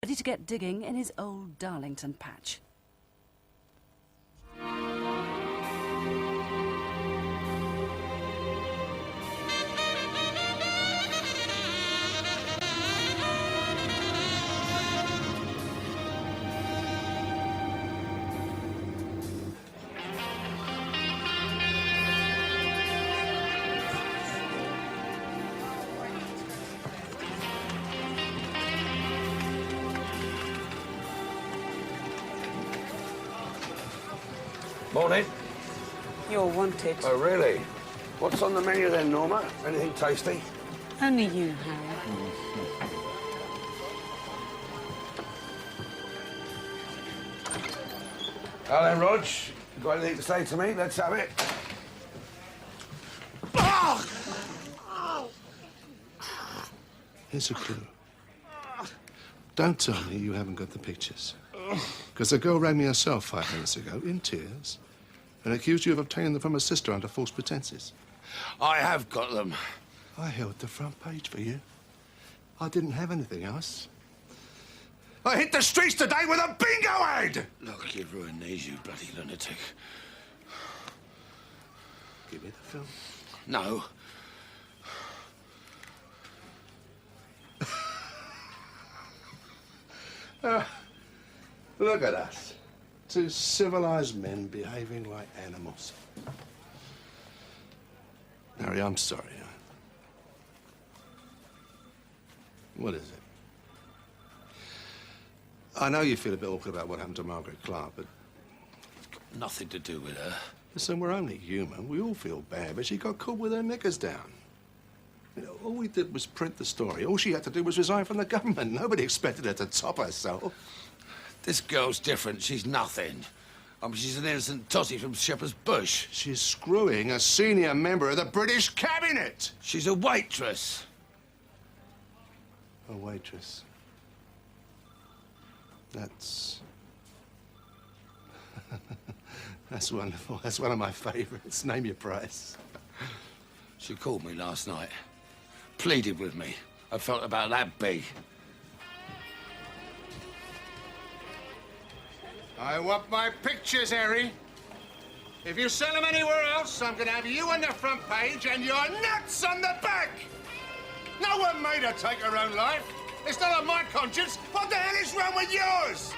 ready to get digging in his old Darlington patch. Morning. You're wanted. Oh, really? What's on the menu then, Norma? Anything tasty? Only you, Harry. Well then, Rog, you got anything to say to me? Let's have it. Here's a clue. Don't tell me you haven't got the pictures. Because a girl rang me herself 5 minutes ago, in tears, and accused you of obtaining them from her sister under false pretenses. I have got them. I held the front page for you. I didn't have anything else. I hit the streets today with a bingo ad! Look, you've ruined these, you bloody lunatic. Give me the film. No. Look at us. Two civilized men behaving like animals. Harry, I'm sorry. What is it? I know you feel a bit awkward about what happened to Margaret Clark, but... Nothing to do with her. Listen, we're only human. We all feel bad, but she got caught with her knickers down. You know, all we did was print the story. All she had to do was resign from the government. Nobody expected her to top herself. This girl's different. She's nothing. I mean, she's an innocent tossie from Shepherd's Bush. She's screwing a senior member of the British cabinet. She's a waitress. A waitress. That's... That's wonderful. That's one of my favorites. Name your price. She called me last night. Pleaded with me. I felt about that big. I want my pictures, Harry. If you sell them anywhere else, I'm going to have you on the front page and your nuts on the back. No one made her take her own life. It's not on my conscience. What the hell is wrong with yours?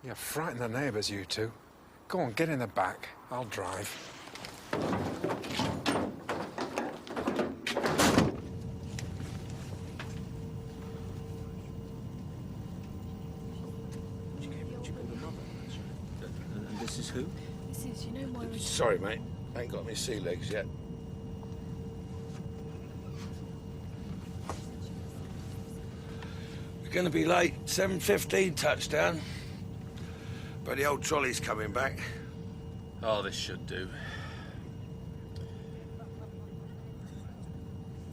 You frighten the neighbours, you two. Go on, get in the back. I'll drive. And this is who? This is, you know, my... Sorry, mate. I ain't got my sea legs yet. We're going to be late. 7:15 touchdown. But the old trolley's coming back. Oh, this should do.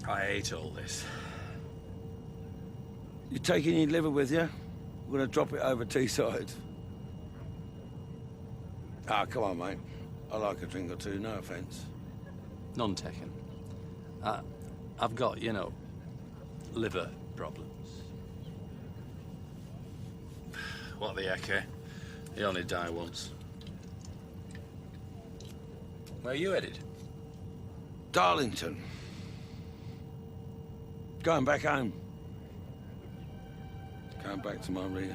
I hate all this. You taking your liver with you? We're gonna drop it over Teesside. Ah, come on, mate. I like a drink or two, no offence. None taken. I've got, you know, liver problems. What the heck, eh? You only die once. Where are you headed? Darlington. Going back home. Going back to my Rita.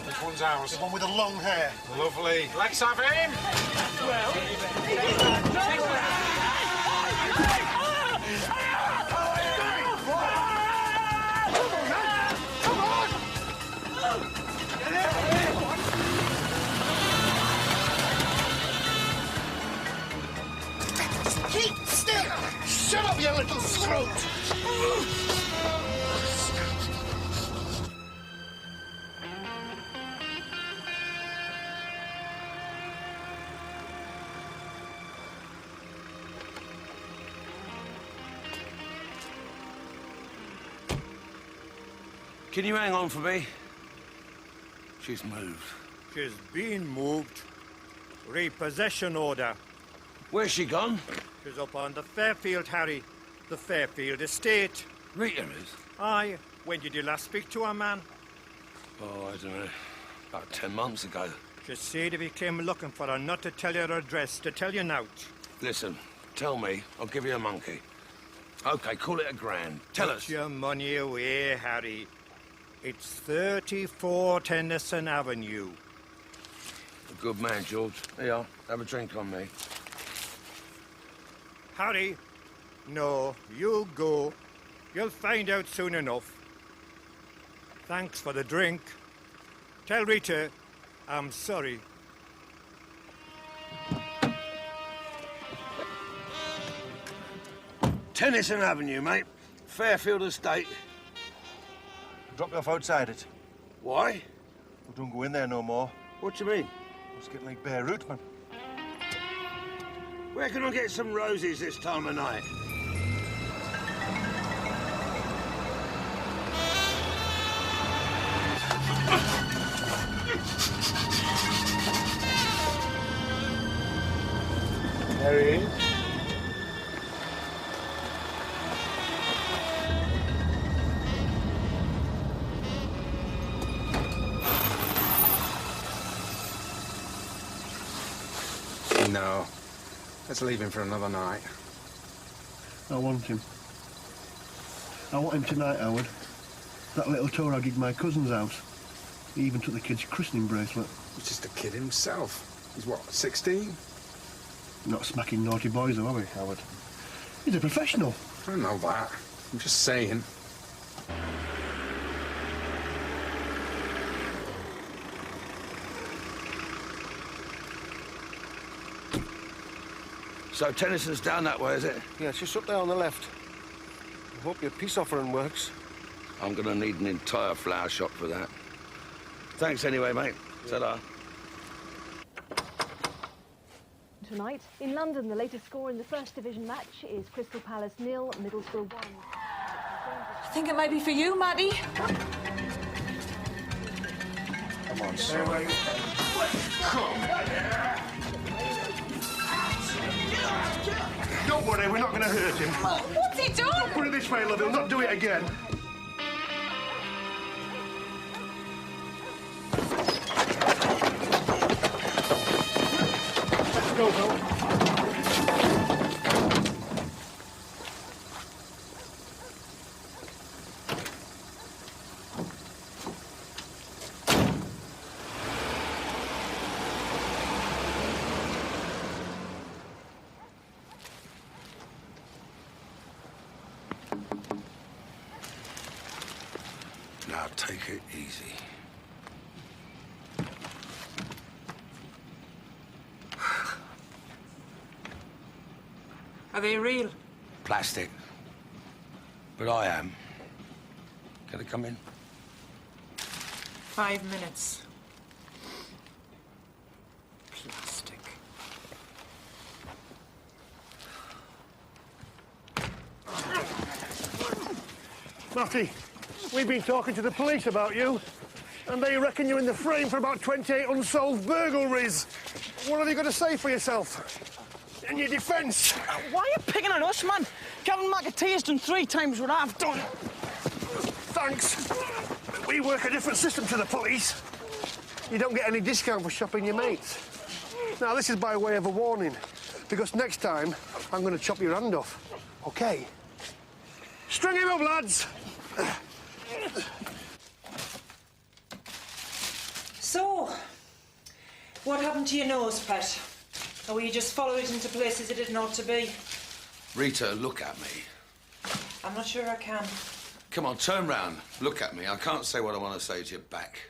This one's ours. The one with the long hair. Lovely. Let's have him! Keep still! Shut up, you little throat! Can you hang on for me? She's moved. She's been moved. Repossession order. Where's she gone? She's up on the Fairfield, Harry. The Fairfield estate. Rita is? Aye. When did you last speak to her, man? Oh, I don't know. About 10 months ago. She said if he came looking for her, not to tell you her address, to tell you now. Listen, tell me, I'll give you a monkey. Okay, call it $1,000. Tell us. Put your money away, Harry. It's 34 Tennyson Avenue. A good man, George. Here, have a drink on me. Harry, no, you go. You'll find out soon enough. Thanks for the drink. Tell Rita I'm sorry. Tennyson Avenue, mate. Fairfield Estate. Drop you off outside it. Why? We don't go in there no more. What do you mean? It's getting like Beirut, man. Where can I get some roses this time of night? There he is. No. Let's leave him for another night. I want him. I want him tonight, Howard. That little tour I gigged my cousin's house. He even took the kid's christening bracelet. He's just a kid himself. He's what, 16? Not smacking naughty boys, though, are we, Howard? He's a professional. I don't know that. I'm just saying. So Tennyson's down that way, is it? Yeah, it's just up there on the left. I hope your peace offering works. I'm gonna need an entire flower shop for that. Thanks anyway, mate. Ta-da. Tonight, in London, the latest score in the First Division match is Crystal Palace 0, Middlesbrough 1. I think it may be for you, Maddie. Come on, son. Don't worry, we're not going to hurt him. What's he done? Put it this way, love, he'll not do it again. Let's go, Bill. Now take it easy. Are they real? Plastic. But I am. Can I come in? 5 minutes. Plastic. Matty, we've been talking to the police about you, and they reckon you're in the frame for about 28 unsolved burglaries. What have you got to say for yourself? In your defence? Why are you picking on us, man? Kevin McAtee's done 3 times what I've done. Thanks. We work a different system to the police. You don't get any discount for shopping your mates. Now, this is by way of a warning, because next time, I'm going to chop your hand off. OK? String him up, lads! So, what happened to your nose, Pet? Or will you just follow it into places it didn't ought to be? Rita, look at me. I'm not sure I can. Come on, turn round. Look at me. I can't say what I want to say to you back.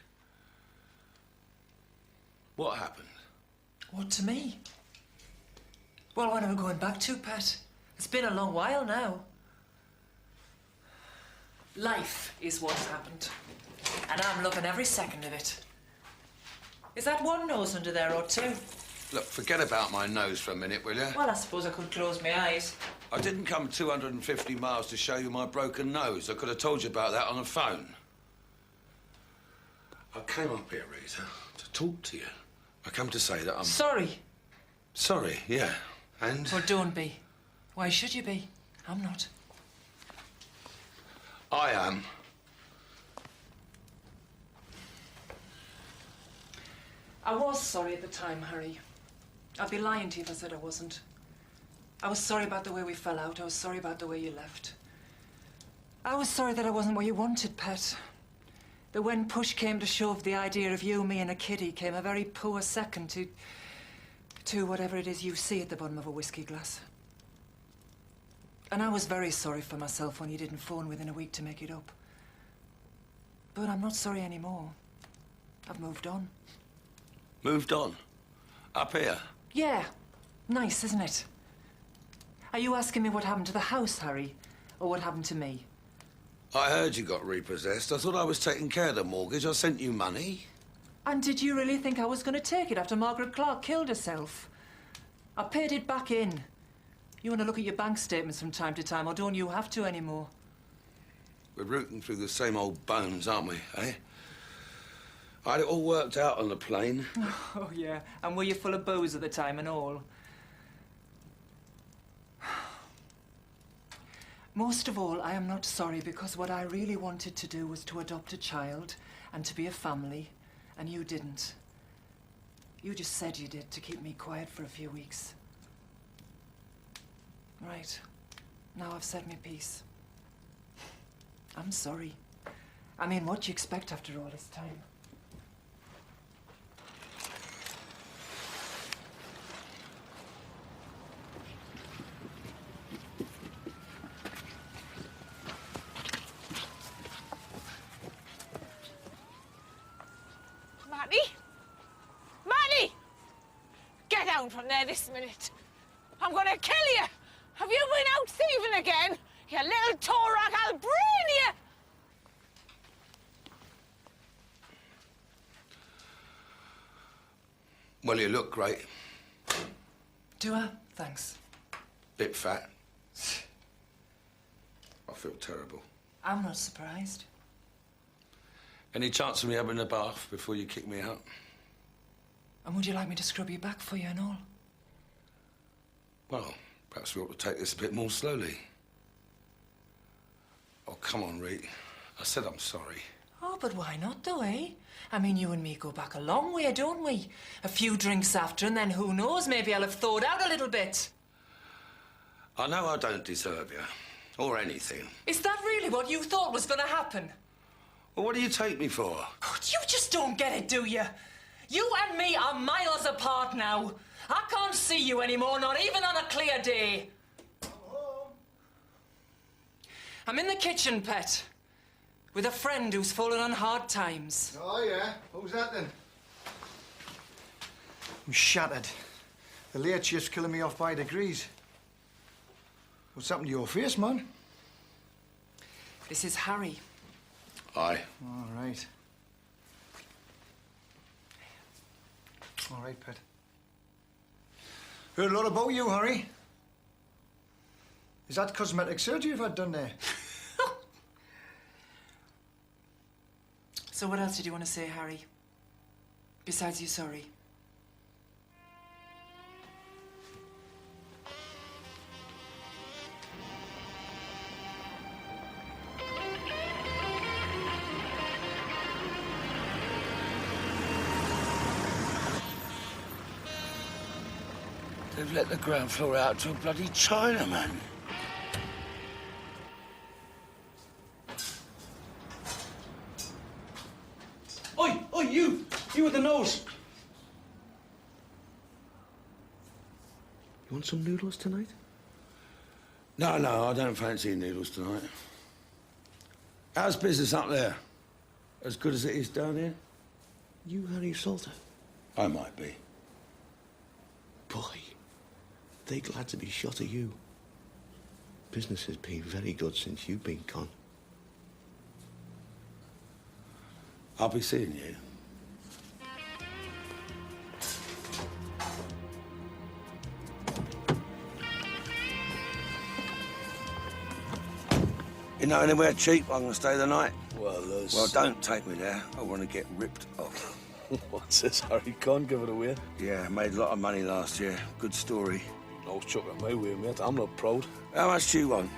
What happened? What to me? Well, when are we going back to, Pat? It's been a long while now. Life is what's happened. And I'm loving every second of it. Is that one nose under there or 2? Look, forget about my nose for a minute, will you? Well, I suppose I could close my eyes. I didn't come 250 miles to show you my broken nose. I could have told you about that on the phone. I came up here, Rita, to talk to you. I come to say that I'm... Sorry. Sorry, yeah. And? Well, don't be. Why should you be? I'm not. I am. I was sorry at the time, Harry. I'd be lying to you if I said I wasn't. I was sorry about the way we fell out. I was sorry about the way you left. I was sorry that I wasn't what you wanted, Pet. That when push came to shove, the idea of you, me and a kiddie came a very poor second to whatever it is you see at the bottom of a whiskey glass. And I was very sorry for myself when you didn't phone within a week to make it up. But I'm not sorry anymore. I've moved on. Moved on? Up here? Yeah. Nice, isn't it? Are you asking me what happened to the house, Harry? Or what happened to me? I heard you got repossessed. I thought I was taking care of the mortgage. I sent you money. And did you really think I was going to take it after Margaret Clark killed herself? I paid it back in. You want to look at your bank statements from time to time, or don't you have to anymore? We're rooting through the same old bones, aren't we, eh? I had it all worked out on the plane. Oh, yeah. And were you full of booze at the time and all? Most of all, I am not sorry, because what I really wanted to do was to adopt a child and to be a family, and you didn't. You just said you did to keep me quiet for a few weeks. Right. Now I've said my piece. I'm sorry. I mean, what do you expect after all this time? Matty? Matty! Get down from there this minute. I'm gonna kill you! Have you been out thieving again? You little Torak, I'll brain you! Well, you look great. Do I? Thanks. Bit fat. I feel terrible. I'm not surprised. Any chance of me having a bath before you kick me out? And would you like me to scrub your back for you and all? Well, perhaps we ought to take this a bit more slowly. Oh, come on, Reet. I said I'm sorry. Oh, but why not, though, eh? I mean, you and me go back a long way, don't we? A few drinks after, and then who knows, maybe I'll have thawed out a little bit. I know I don't deserve you, or anything. Is that really what you thought was going to happen? Well, what do you take me for? God, you just don't get it, do you? You and me are miles apart now. I can't see you anymore, not even on a clear day. I'm in the kitchen, Pet, with a friend who's fallen on hard times. Oh, yeah? Who's that, then? I'm shattered. The late shift's killing me off by degrees. What's happened to your face, man? This is Harry. Aye. All right. All right, pet. Heard a lot about you, Harry. Is that cosmetic surgery you've had done there? So what else did you want to say, Harry? Besides you're sorry. They've let the ground floor out to a bloody Chinaman. Oi, oi, you! You with the nose! You want some noodles tonight? No, I don't fancy noodles tonight. How's business up there? As good as it is down here? You Harry Salter? I might be. Boy, they glad to be shot of you. Business has been very good since you've been gone. I'll be seeing you. You know anywhere cheap I can stay the night? Well, there's... Well, don't take me there. I want to get ripped off. What's this, Harry? Can't give it away. Yeah, made a lot of money last year. Good story. No chucking my way, mate. I'm not proud. How much do you want?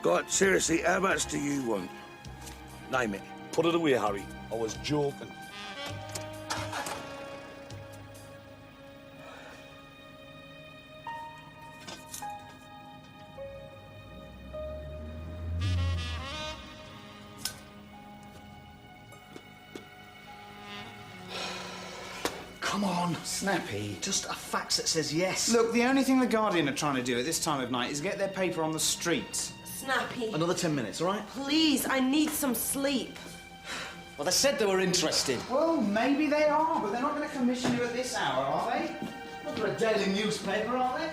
God, seriously, how much do you want? Name it. Put it away, Harry. I was joking. Come on, Snappy. Just a fax that says yes. Look, the only thing the Guardian are trying to do at this time of night is get their paper on the streets. Snappy. Another 10 minutes, all right? Please, I need some sleep. Well, they said they were interested. Well, maybe they are, but they're not going to commission you at this hour, are they? Not for a daily newspaper, are they?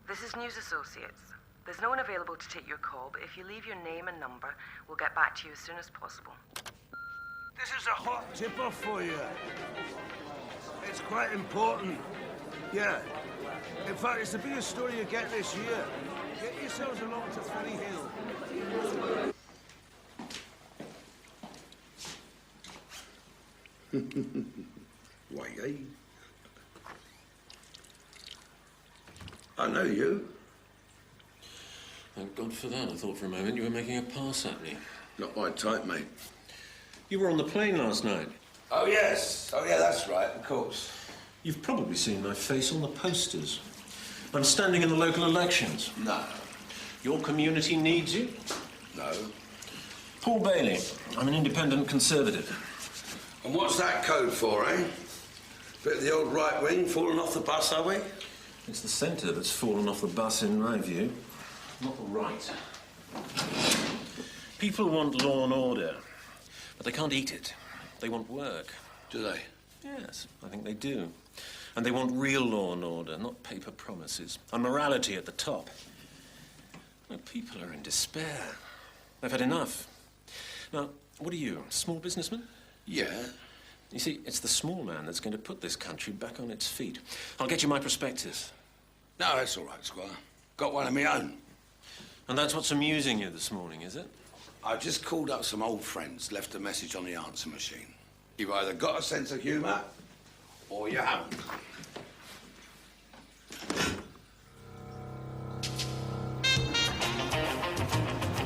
This is News Associates. There's no one available to take your call, but if you leave your name and number, we'll get back to you as soon as possible. This is a hot tip-off for you. It's quite important. Yeah. In fact, it's the biggest story you get this year. Get yourselves along to Fanny Hill. Why, eh? I know you. Thank God for that. I thought for a moment you were making a pass at me. Not my type, mate. You were on the plane last night. Oh, yes. Oh, yeah, that's right, of course. You've probably seen my face on the posters. I'm standing in the local elections. No. Your community needs you? No. Paul Bailey. I'm an independent conservative. And what's that code for, eh? Bit of the old right wing falling off the bus, are we? It's the centre that's fallen off the bus, in my view. Not the right. People want law and order, but they can't eat it. They want work. Do they? Yes, I think they do. And they want real law and order, not paper promises. And morality at the top. Well, people are in despair. They've had enough. Now, what are you, a small businessman? Yeah. You see, it's the small man that's going to put this country back on its feet. I'll get you my prospectus. No, that's all right, Squire. Got one of my own. And that's what's amusing you this morning, is it? I've just called up some old friends, left a message on the answer machine. You've either got a sense of humour, or you haven't.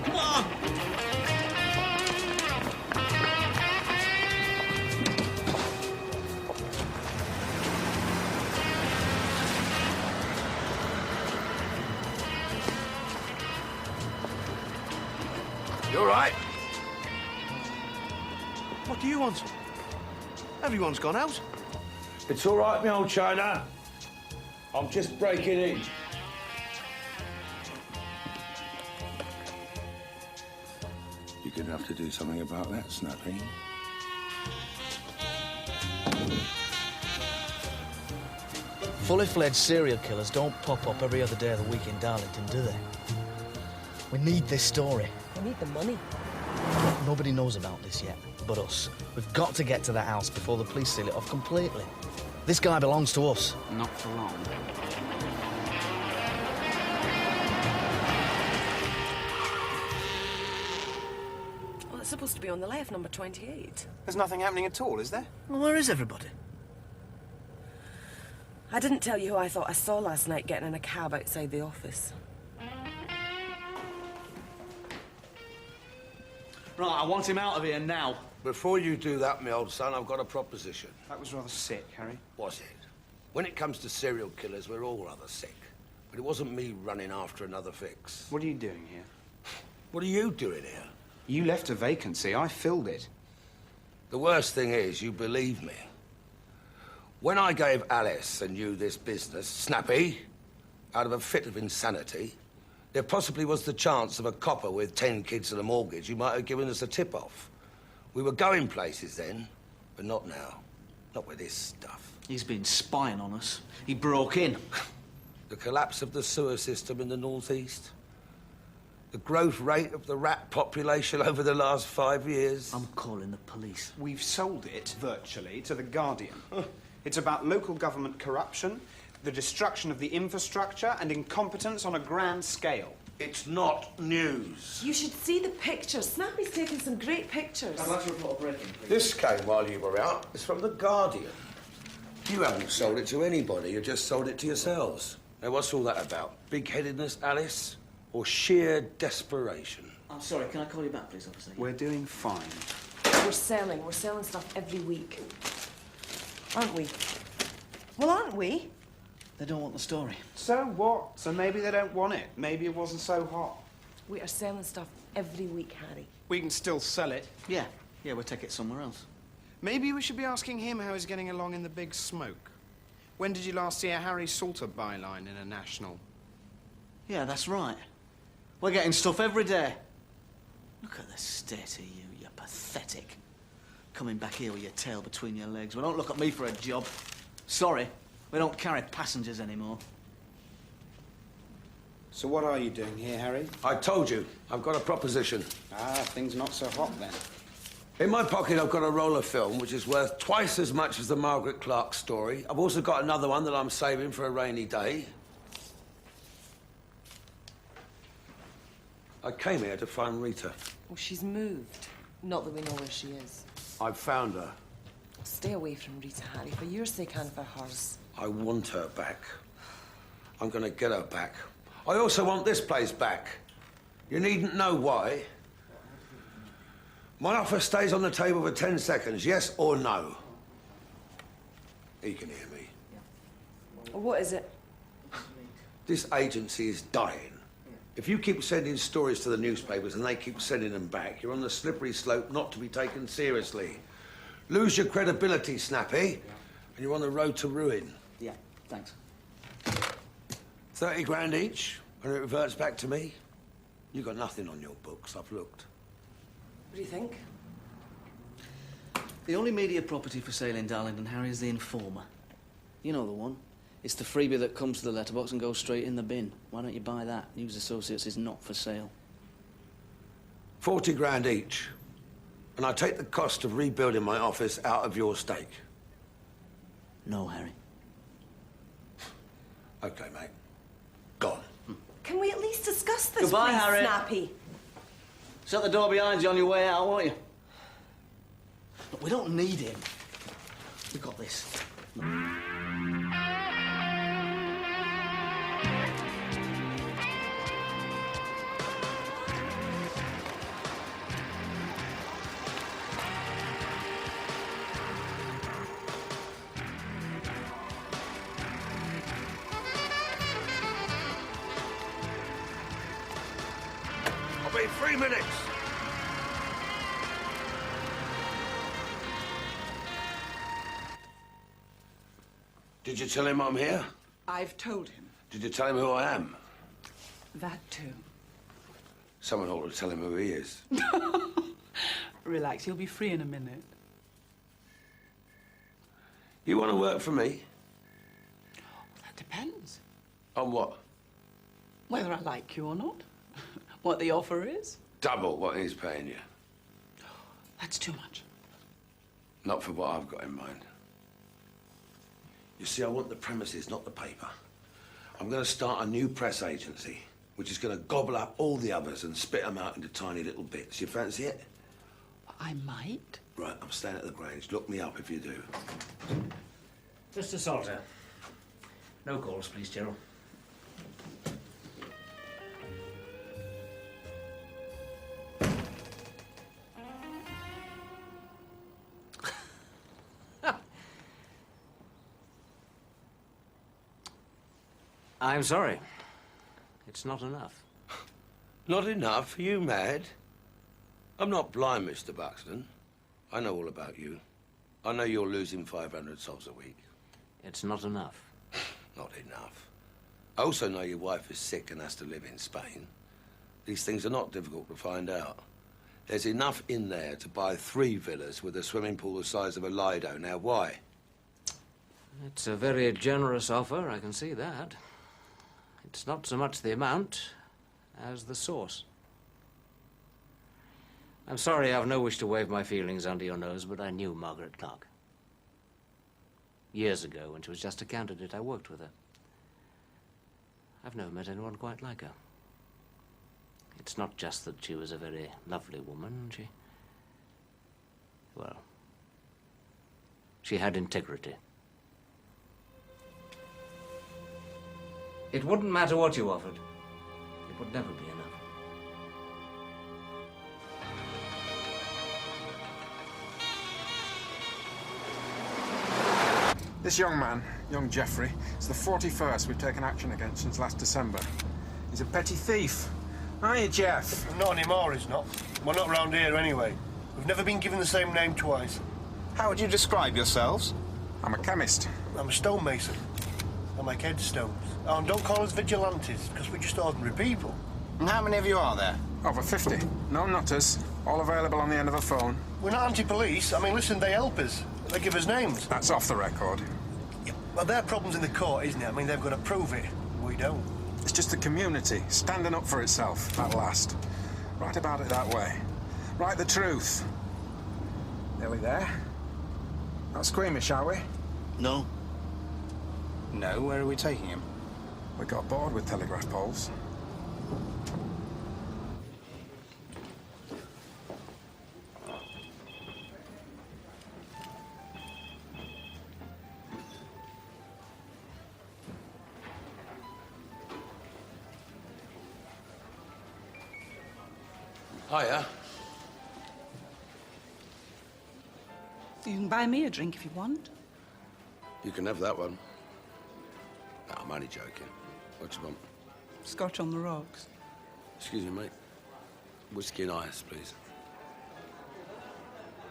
Come on! You all right? What do you want? Everyone's gone out. It's all right, me old China. I'm just breaking in. You're gonna have to do something about that, Snappy. Fully fledged serial killers don't pop up every other day of the week in Darlington, do they? We need this story. We need the money. Nobody knows about this yet, but us. We've got to get to that house before the police seal it off completely. This guy belongs to us. Not for long. Well, it's supposed to be on the left, number 28. There's nothing happening at all, is there? Well, where is everybody? I didn't tell you who I thought I saw last night getting in a cab outside the office. Right, I want him out of here now. Before you do that, my old son, I've got a proposition. That was rather sick, Harry. Was it? When it comes to serial killers, we're all rather sick. But it wasn't me running after another fix. What are you doing here? What are you doing here? You left a vacancy. I filled it. The worst thing is, you believe me. When I gave Alice and you this business, Snappy, out of a fit of insanity, there possibly was the chance of a copper with 10 kids and a mortgage who might have given us a tip-off. We were going places then, but not now. Not with this stuff. He's been spying on us. He broke in. The collapse of the sewer system in the northeast. The growth rate of the rat population over the last 5 years. I'm calling the police. We've sold it, virtually, to The Guardian. It's about local government corruption, the destruction of the infrastructure, and incompetence on a grand scale. It's not news. You should see the pictures. Snappy's taken some great pictures. I'd like to report a break-in, please. This came while you were out. It's from The Guardian. You haven't sold it to anybody. You just sold it to yourselves. Now, what's all that about? Big-headedness, Alice? Or sheer desperation? I'm sorry, can I call you back, please, officer? We're doing fine. We're selling stuff every week. Aren't we? Well, aren't we? They don't want the story. So what? So maybe they don't want it. Maybe it wasn't so hot. We are selling stuff every week, Harry. We can still sell it. Yeah, we'll take it somewhere else. Maybe we should be asking him how he's getting along in the big smoke. When did you last see a Harry Salter byline in a national? Yeah, that's right. We're getting stuff every day. Look at the state of you, you're pathetic. Coming back here with your tail between your legs. Well, don't look at me for a job. Sorry, we don't carry passengers anymore. So what are you doing here, Harry? I told you, I've got a proposition. Ah, things not so hot then. In my pocket, I've got a roll of film, which is worth twice as much as the Margaret Clark story. I've also got another one that I'm saving for a rainy day. I came here to find Rita. Well, she's moved. Not that we know where she is. I've found her. Stay away from Rita, Harry, for your sake and for hers. I want her back. I'm gonna get her back. I also want this place back. You needn't know why. My offer stays on the table for 10 seconds, yes or no. He can hear me. What is it? This agency is dying. If you keep sending stories to the newspapers and they keep sending them back, you're on the slippery slope not to be taken seriously. Lose your credibility, Snappy, and you're on the road to ruin. Yeah, thanks. 30 grand each, and it reverts back to me. You got nothing on your books, I've looked. What do you think? The only media property for sale in Darlington, Harry, is the Informer. You know the one. It's the freebie that comes to the letterbox and goes straight in the bin. Why don't you buy that? News Associates is not for sale. 40 grand each, and I take the cost of rebuilding my office out of your stake. No, Harry. Okay, mate. Gone. Can we at least discuss this, Goodbye, please, Harry. Snappy? Shut the door behind you on your way out, won't you? Look, we don't need him. We've got this. I'll be 3 minutes. Did you tell him I'm here? I've told him. Did you tell him who I am? That too. Someone ought to tell him who he is. Relax, he'll be free in a minute. You want to work for me? That depends. On what? Whether I like you or not. What the offer is. Double what he's paying you. That's too much. Not for what I've got in mind. You see, I want the premises, not the paper. I'm going to start a new press agency, which is going to gobble up all the others and spit them out into tiny little bits. You fancy it? I might. Right, I'm staying at the Grange. Look me up if you do. Mr. Salter. No calls, please, Gerald. I'm sorry. It's not enough. Not enough? Are you mad? I'm not blind, Mr. Buxton. I know all about you. I know you're losing 500 sols a week. It's not enough. Not enough. I also know your wife is sick and has to live in Spain. These things are not difficult to find out. There's enough in there to buy 3 villas with a swimming pool the size of a Lido. Now, why? It's a very generous offer, I can see that. It's not so much the amount as the source. I'm sorry, I've no wish to wave my feelings under your nose, but I knew Margaret Clark. Years ago, when she was just a candidate, I worked with her. I've never met anyone quite like her. It's not just that she was a very lovely woman, well, she had integrity. It wouldn't matter what you offered. It would never be enough. This young man, young Jeffrey, is the 41st we've taken action against since last December. He's a petty thief. Aren't you, Jeff? Not anymore, he's not. We're not round here anyway. We've never been given the same name twice. How would you describe yourselves? I'm a chemist. I'm a stonemason. I make headstones. Oh, and don't call us vigilantes, because we're just ordinary people. And how many of you are there? Over 50. No nutters. All available on the end of a phone. We're not anti-police. I mean, listen, they help us. They give us names. That's off the record. Yeah, well, their problem's in the court, isn't it? I mean, they've got to prove it. We don't. It's just the community standing up for itself at last. Write about it that way. Write the truth. Nearly there. Not squeamish, shall we? No. No, where are we taking him? We got bored with telegraph poles. Hiya. You can buy me a drink if you want. You can have that one. No, I'm only joking. What do you want? Scotch on the rocks. Excuse me, mate. Whiskey and ice, please.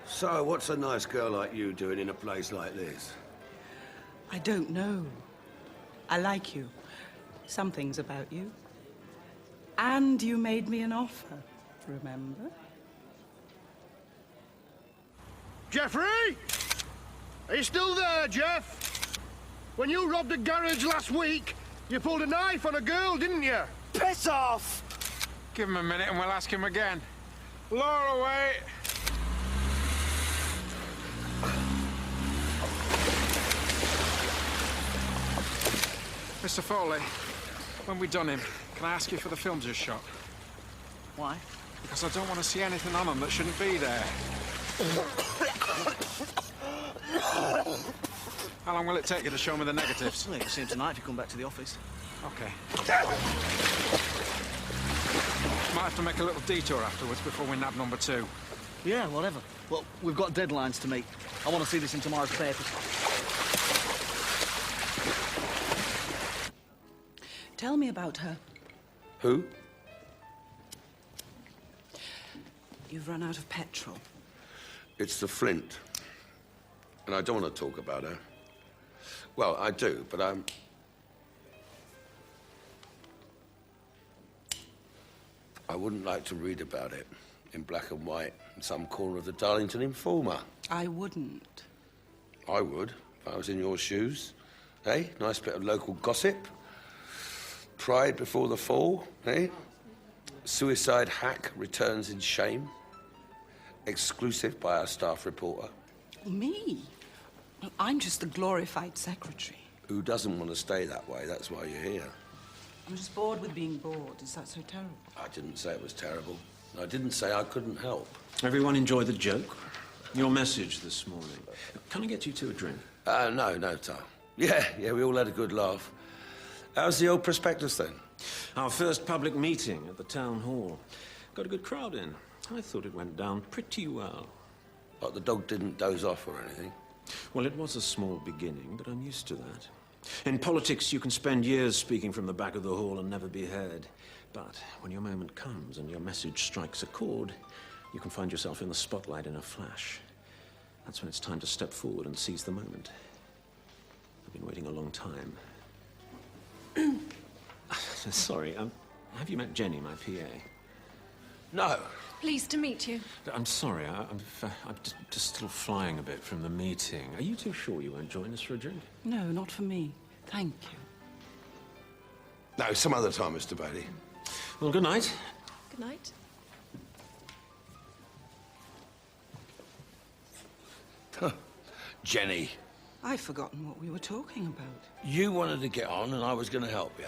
So, what's a nice girl like you doing in a place like this? I don't know. I like you. Some things about you. And you made me an offer, remember? Jeffrey! Are you still there, Jeff? When you robbed a garage last week, you pulled a knife on a girl, didn't you? Piss off! Give him a minute and we'll ask him again. Laura, wait! Mr. Foley, when we done him, can I ask you for the films you shot? Why? Because I don't want to see anything on them that shouldn't be there. How long will it take you to show me the negatives? Well, you can see him tonight if you come back to the office. Okay. Might have to make a little detour afterwards before we nab number 2. Yeah, whatever. Well, we've got deadlines to meet. I want to see this in tomorrow's papers. Tell me about her. Who? You've run out of petrol. It's the Flint. And I don't want to talk about her. Well, I do, but I wouldn't like to read about it in black and white in some corner of the Darlington Informer. I wouldn't. I would, if I was in your shoes. Eh? Nice bit of local gossip. Pride before the fall, eh? Suicide hack returns in shame. Exclusive by our staff reporter. Me? Well, I'm just the glorified secretary. Who doesn't want to stay that way? That's why you're here. I'm just bored with being bored. Is that so terrible? I didn't say it was terrible. I didn't say I couldn't help. Everyone enjoy the joke? Your message this morning. Can I get you two a drink? No, Tom. Yeah, we all had a good laugh. How's the old prospectus then? Our first public meeting at the town hall. Got a good crowd in. I thought it went down pretty well. Like the dog didn't doze off or anything? Well, it was a small beginning, but I'm used to that. In politics, you can spend years speaking from the back of the hall and never be heard. But when your moment comes and your message strikes a chord, you can find yourself in the spotlight in a flash. That's when it's time to step forward and seize the moment. I've been waiting a long time. Sorry, have you met Jenny, my PA? No. Pleased to meet you. I'm sorry, I'm just still flying a bit from the meeting. Are you too sure you won't join us for a drink? No, not for me. Thank you. No, some other time, Mr. Bailey. Well, good night. Good night. Jenny. I've forgotten what we were talking about. You wanted to get on and I was going to help you.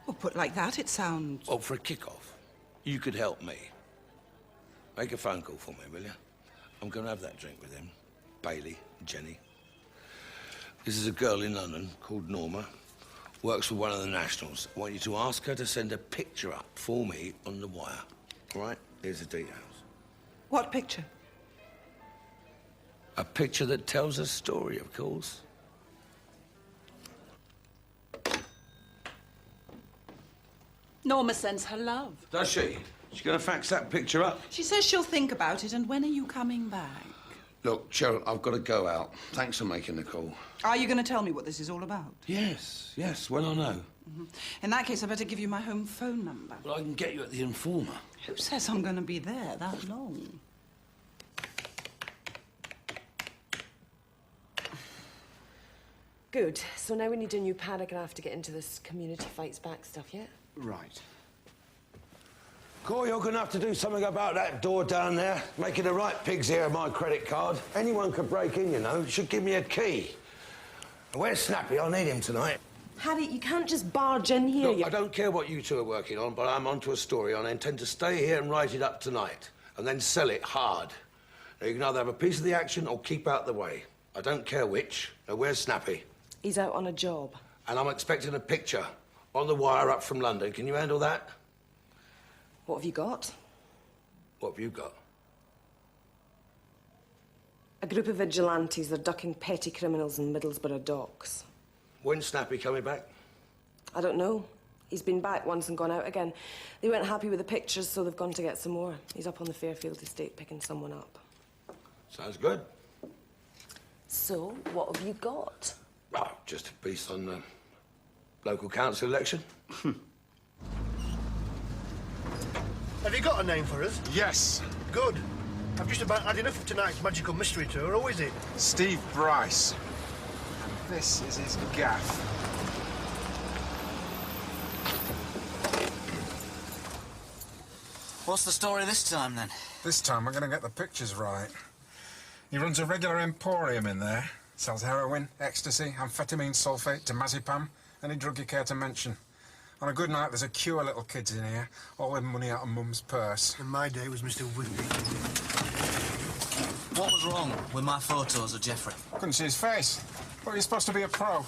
Well, put like that, it sounds... Well, for a kick-off, you could help me. Make a phone call for me, will you? I'm going to have that drink with him. Bailey, Jenny. This is a girl in London called Norma. Works for one of the Nationals. I want you to ask her to send a picture up for me on the wire. All right? Here's the details. What picture? A picture that tells a story, of course. Norma sends her love. Does she? She's going to fax that picture up? She says she'll think about it, and when are you coming back? Look, Cheryl, I've got to go out. Thanks for making the call. Are you going to tell me what this is all about? Yes, when I know. In that case, I better give you my home phone number. Well, I can get you at the Informer. Who says I'm going to be there that long? Good. So now we need a new paragraph to get into this community fights back stuff, yeah? Right. Cor, you're going to have to do something about that door down there. Making the right pig's ear of my credit card. Anyone could break in, you know. You should give me a key. Where's Snappy? I'll need him tonight. Harry, you can't just barge in here. Look, I don't care what you two are working on, but I'm onto a story and I intend to stay here and write it up tonight. And then sell it hard. Now, you can either have a piece of the action or keep out the way. I don't care which. Now, where's Snappy? He's out on a job. And I'm expecting a picture on the wire up from London. Can you handle that? What have you got? What have you got? A group of vigilantes. They're ducking petty criminals in Middlesbrough docks. When's Snappy coming back? I don't know. He's been back once and gone out again. They weren't happy with the pictures, so they've gone to get some more. He's up on the Fairfield estate picking someone up. Sounds good. So, what have you got? Oh, just a piece on the local council election. Have you got a name for us? Yes. Good. I've just about had enough of tonight's magical mystery tour. Who is it? Steve Bryce. And this is his gaff. What's the story this time, then? This time we're going to get the pictures right. He runs a regular emporium in there. Sells heroin, ecstasy, amphetamine sulfate, diazepam, any drug you care to mention. On a good night, there's a queue of little kids in here, all with money out of Mum's purse. In my day, it was Mr. Whippy. What was wrong with my photos of Jeffrey? Couldn't see his face. Thought you're supposed to be a pro.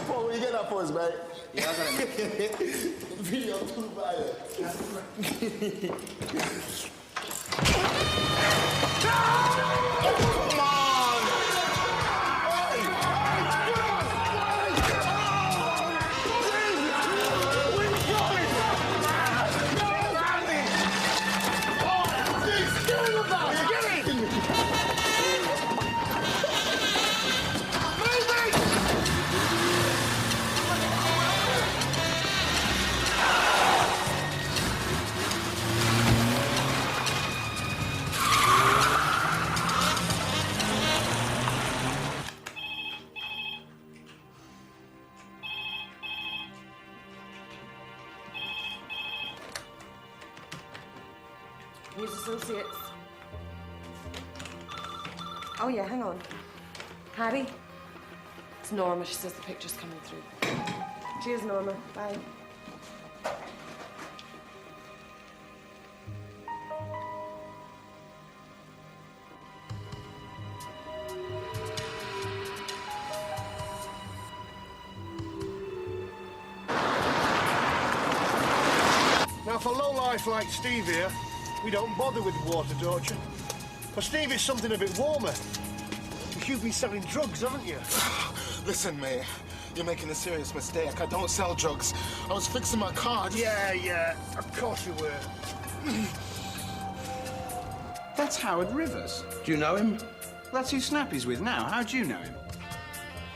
Paul, where you get that for us, mate? Yeah, I got it. Video too violent. Come on! News Associates. Oh, yeah, hang on. Harry? It's Norma. She says the picture's coming through. Cheers, Norma. Bye. Now, for lowlife like Steve here, we don't bother with water torture. For Steve, it's something a bit warmer. You've been selling drugs, haven't you? Listen, mate, you're making a serious mistake. I don't sell drugs. I was fixing my car. Yeah, of course you were. That's Howard Rivers. Do you know him? That's who Snappy's with now. How do you know him?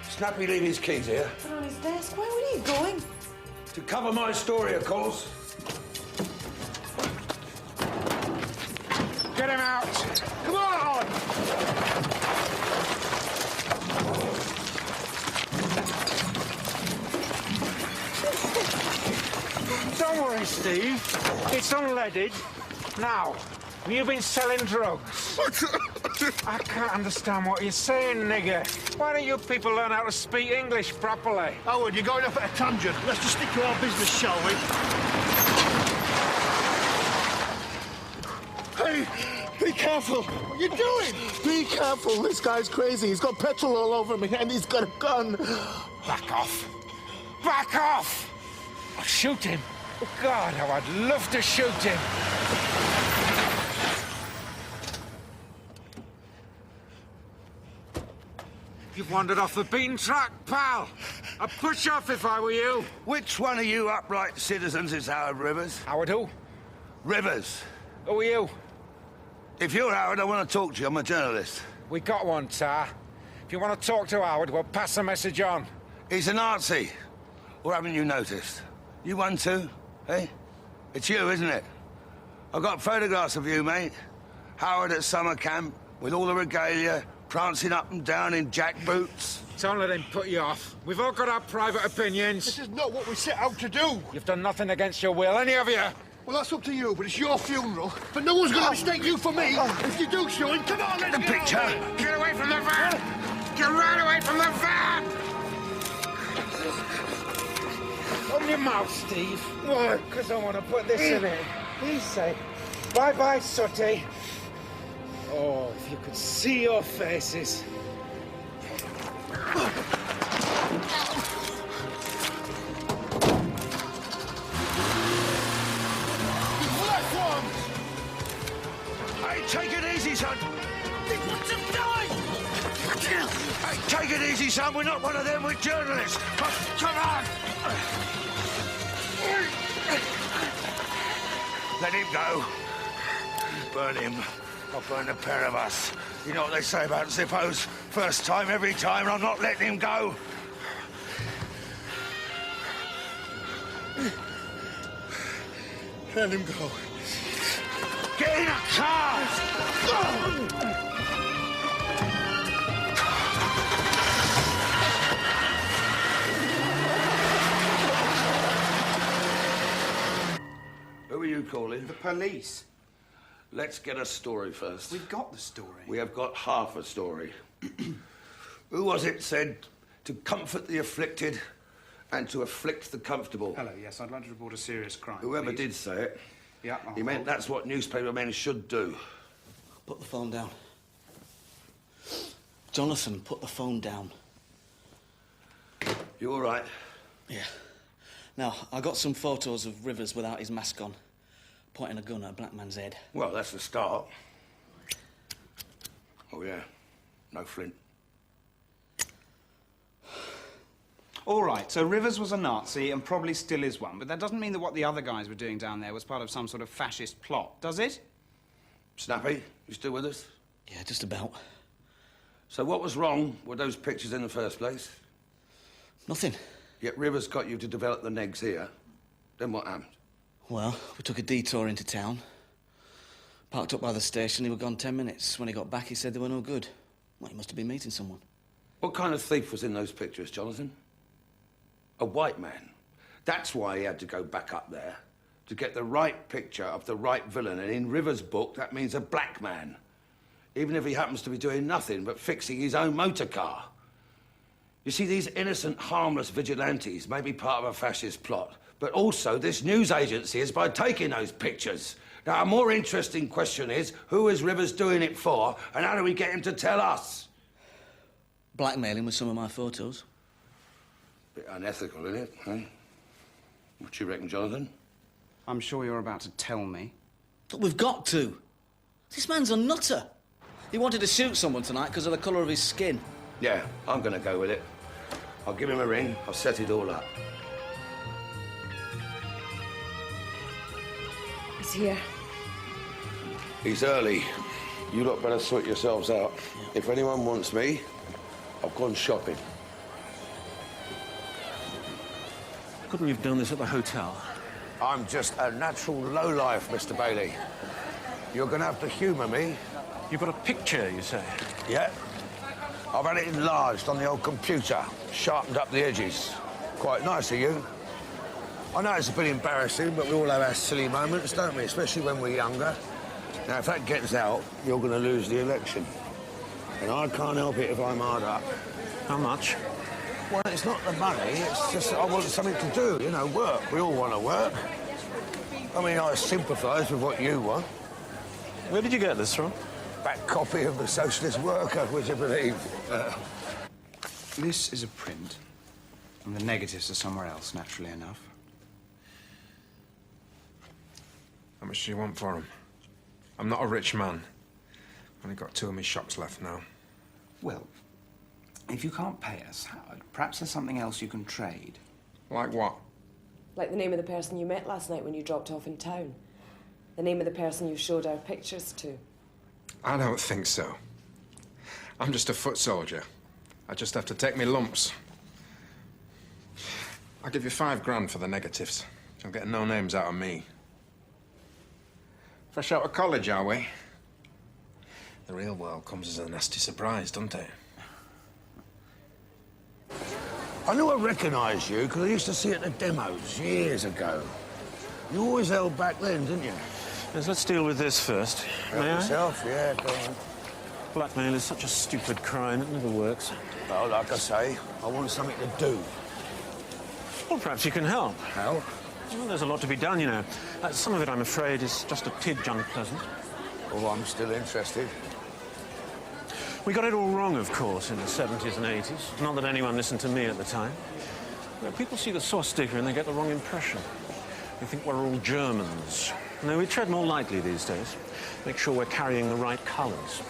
Snappy leave his keys here. Put on his desk. Where were you going? To cover my story, of course. Get him out! Come on! Don't worry, Steve. It's unleaded. Now, have you been selling drugs? I can't understand what you're saying, nigger. Why don't you people learn how to speak English properly? Howard, you're going off at a tangent. Let's just stick to our business, shall we? Hey, be careful. What are you doing? Be careful. This guy's crazy. He's got petrol all over me and he's got a gun. Back off. Back off! I'll shoot him. Oh, God, how I'd love to shoot him. You've wandered off the beaten track, pal. I'd push off if I were you. Which one of you upright citizens is Howard Rivers? Howard who? Rivers. Who are you? If you're Howard, I want to talk to you. I'm a journalist. We got one, Tar. If you want to talk to Howard, we'll pass the message on. He's a Nazi. Or haven't you noticed? You one too, eh? It's you, isn't it? I've got photographs of you, mate. Howard at summer camp, with all the regalia, prancing up and down in jack boots. Don't let him put you off. We've all got our private opinions. This is not what we set out to do. You've done nothing against your will, any of you. Well, that's up to you, but it's your funeral. But no one's going to mistake you for me. If you do show him, come on, let's the picture. Get away from the van! Get right away from the van! Open your mouth, Steve. Why? Because I want to put this in it. Easy. Bye-bye, Sooty. Oh, if you could see your faces. Left one! Hey, take it easy, son. They want to die! Hey, take it easy, son. We're not one of them. We're journalists. Come on! Let him go. Burn him. I'll burn the pair of us. You know what they say about Zippos? First time, every time, and I'm not letting him go. Let him go. Get in a car! Who are you calling? The police. Let's get a story first. We've got the story. We have got half a story. Who was it said to comfort the afflicted and to afflict the comfortable? Hello, yes, I'd like to report a serious crime. Whoever please. did say it, Yeah, he meant that's what newspaper men should do. Put the phone down. Jonathan, put the phone down. You all right? Yeah. Now, I got some photos of Rivers without his mask on, pointing a gun at a black man's head. Well, that's the start. Oh, yeah. No flint. All right, so Rivers was a Nazi and probably still is one, but that doesn't mean that what the other guys were doing down there was part of some sort of fascist plot, does it? Snappy, you still with us? Yeah, just about. So what was wrong with those pictures in the first place? Nothing. Yet Rivers got you to develop the negs here. Then what happened? Well, we took a detour into town. Parked up by the station, he was gone 10 minutes. When he got back, he said they were no good. Well, he must have been meeting someone. What kind of thief was in those pictures, Jonathan? A white man. That's why he had to go back up there, to get the right picture of the right villain, and in Rivers' book, that means a black man. Even if he happens to be doing nothing but fixing his own motor car. You see, these innocent, harmless vigilantes may be part of a fascist plot, but also this news agency is by taking those pictures. Now, a more interesting question is, who is Rivers doing it for, and how do we get him to tell us? Blackmailing with some of my photos. Bit unethical, isn't it, eh? What do you reckon, Jonathan? I'm sure you're about to tell me. But we've got to. This man's a nutter. He wanted to shoot someone tonight because of the colour of his skin. Yeah, I'm gonna go with it. I'll give him a ring. I'll set it all up. He's here. He's early. You lot better sort yourselves out. If anyone wants me, I've gone shopping. Couldn't we have done this at the hotel? I'm just a natural lowlife, Mr. Bailey. You're gonna have to humour me. You've got a picture, you say? Yeah. I've had it enlarged on the old computer, sharpened up the edges. Quite nice of you. I know it's a bit embarrassing, but we all have our silly moments, don't we? Especially when we're younger. Now, if that gets out, you're going to lose the election. And I can't help it if I'm hard up. How much? Well, it's not the money, it's just I want something to do, you know, work. We all want to work. I mean, I sympathise with what you want. Where did you get this from? Back copy of the Socialist Worker, would you believe? This is a print, and the negatives are somewhere else, naturally enough. How much do you want for them? I'm not a rich man. Only got 2 of my shops left now. Well, if you can't pay us, Howard, perhaps there's something else you can trade. Like what? Like the name of the person you met last night when you dropped off in town. The name of the person you showed our pictures to. I don't think so. I'm just a foot soldier. I just have to take me lumps. I'll give you £5 for the negatives. You'll get no names out of me. Fresh out of college, are we? The real world comes as a nasty surprise, doesn't it? I knew I recognised you because I used to see it at the demos years ago. You always held back then, didn't you? Yes, let's deal with this first. Help yourself, yeah, go on. Blackmail is such a stupid crime, it never works. Well, like I say, I want something to do. Well, perhaps you can help. Help? Well, there's a lot to be done, you know. Some of it, I'm afraid, is just a tidge unpleasant. Oh, I'm still interested. We got it all wrong, of course, in the 70s and 80s. Not that anyone listened to me at the time. Well, people see the swastika and they get the wrong impression. They think we're all Germans. No, we tread more lightly these days. Make sure we're carrying the right colours.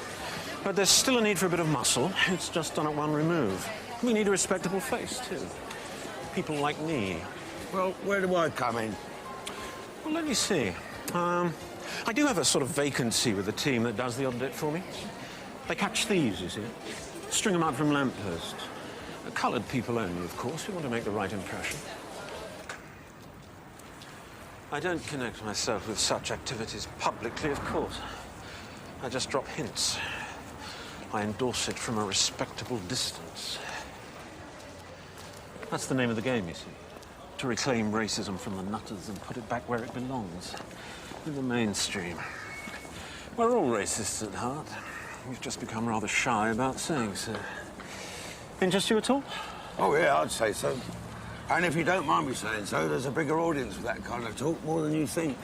But there's still a need for a bit of muscle. It's just done at one remove. We need a respectable face, too. People like me. Well, where do I come in? Well, let me see. I do have a sort of vacancy with the team that does the odd bit for me. They catch thieves, you see. String them out from lampposts. Coloured people only, of course. We want to make the right impression. I don't connect myself with such activities publicly, of course. I just drop hints. I endorse it from a respectable distance. That's the name of the game, you see. To reclaim racism from the nutters and put it back where it belongs. In the mainstream. We're all racists at heart. We've just become rather shy about saying so. Interest you at all? Oh, yeah, I'd say so. And if you don't mind me saying so, there's a bigger audience for that kind of talk, more than you think.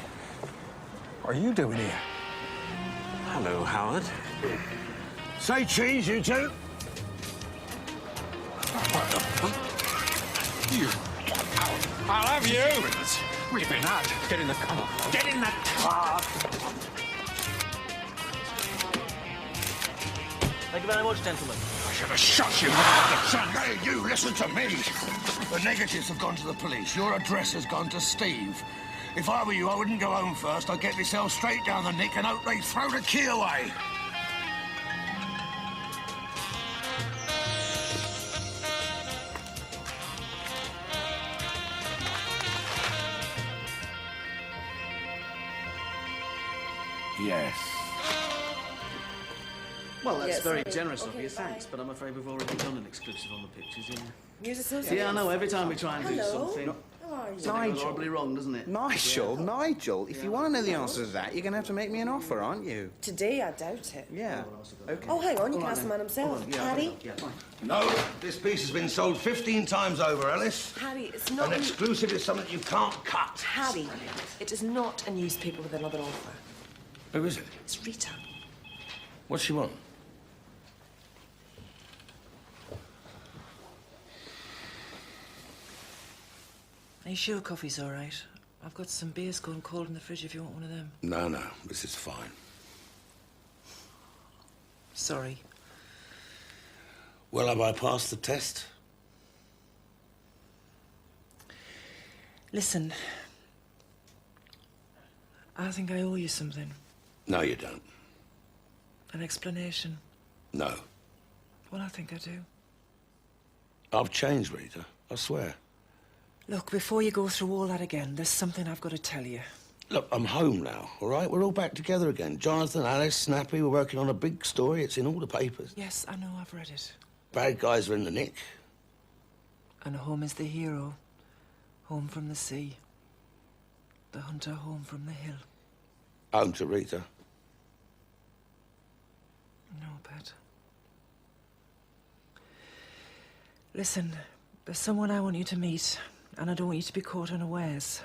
What are you doing here? Hello, Howard. Say cheese, you two. What the fuck? You... I'll have you! We've been out. Get in the car. Get in that car! Thank you very much, gentlemen. I should have shot you. Hey, you, listen to me. The negatives have gone to the police. Your address has gone to Steve. If I were you, I wouldn't go home first. I'd get myself straight down the nick and hope they throw the key away. Yes. Well, that's Yes, very sorry. generous of Okay, you, bye. thanks, but I'm afraid we've already done an exclusive on the pictures, yeah. News Associates. Yeah, I know, every time we try and do Hello. something... Oh, Nigel. Horribly wrong, doesn't it? Nigel, if you want to know the answer to that, you're going to have to make me an offer, aren't you? Today, I doubt it. Yeah. Okay. Oh, hang on, you can ask the man himself. Harry? No, this piece has been sold 15 times over, Alice. Harry, it's not... An exclusive is something you can't cut. Harry, it is not a newspaper with another offer. Who is it? It's Rita. What's she want? Are you sure coffee's all right? I've got some beers going cold in the fridge if you want one of them. No, this is fine. Sorry. Well, have I passed the test? Listen, I think I owe you something. No, you don't. An explanation. No. Well, I think I do. I've changed, Rita. I swear. Look, before you go through all that again, there's something I've got to tell you. Look, I'm home now, all right? We're all back together again. Jonathan, Alice, Snappy, we're working on a big story. It's in all the papers. Yes, I know, I've read it. Bad guys are in the nick. And home is the hero. Home from the sea. The hunter home from the hill. Home to Rita. No, Pat. Listen, there's someone I want you to meet, and I don't want you to be caught unawares.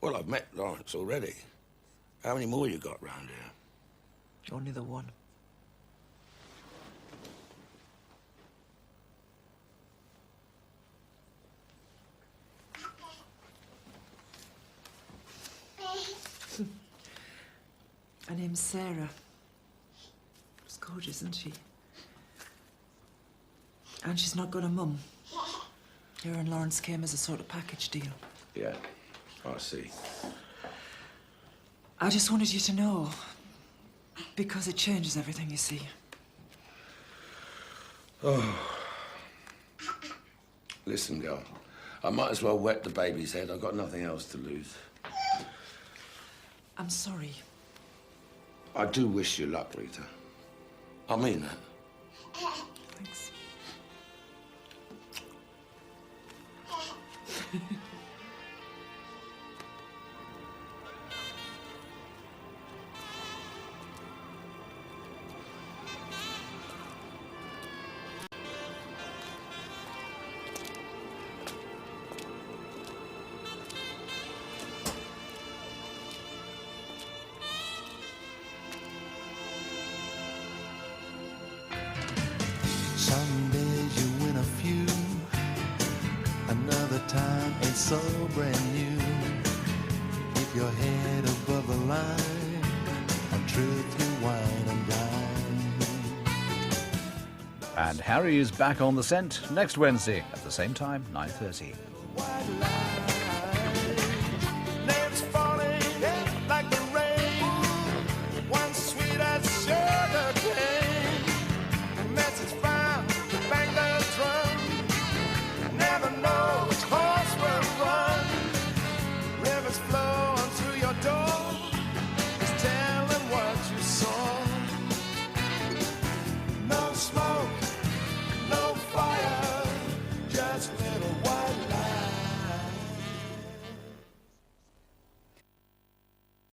Well, I've met Laurence already. How many more you got round here? Only the one. Her name's Sarah. She's gorgeous, isn't she? And she's not got a mum. Her and Laurence came as a sort of package deal. Yeah, I see. I just wanted you to know, because it changes everything, you see. Oh. Listen, girl, I might as well wet the baby's head. I've got nothing else to lose. I'm sorry. I do wish you luck, Rita. I mean that. Thanks. Some days you win a few, another time it's so brand new. If you're head above the line, on truth you wine and dine. And Harry is back on the scent next Wednesday at the same time, 9:30.